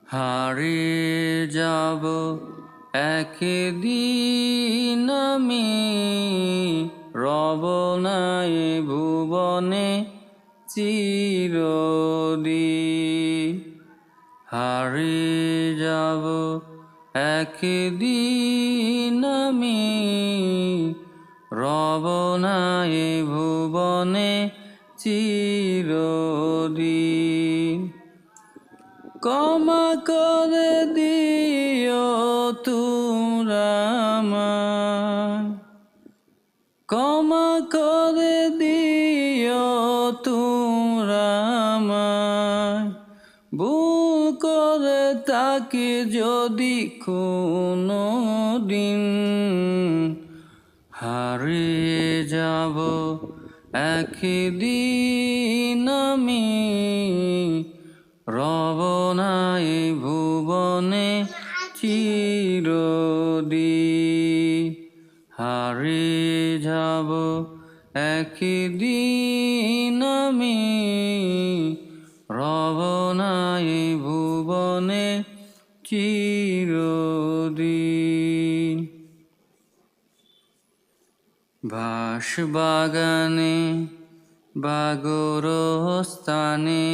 হারিয়ে যাব একদিন আমি, রব নাই ভুবনে চিরদিন। হারিয়ে যাব একদিন আমি, রব নাই ভুবনে চিরদিন। ক্ষমা করে দিও তোমরা আমায়, ক্ষমা করে দিও তোমরা আমায়। ভুল করে থাকি যদি কোনো দিন, হারিয়ে যাব একদিন আমি, রব নাই ভুবনে চিরদিন। হারিয়ে যাব একদিন আমি, রব নাই ভুবনে চিরদিন। বাঁশবাগানে বা গোরস্থানে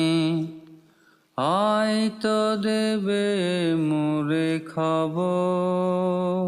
হয়তো দেবে মোরে খবর,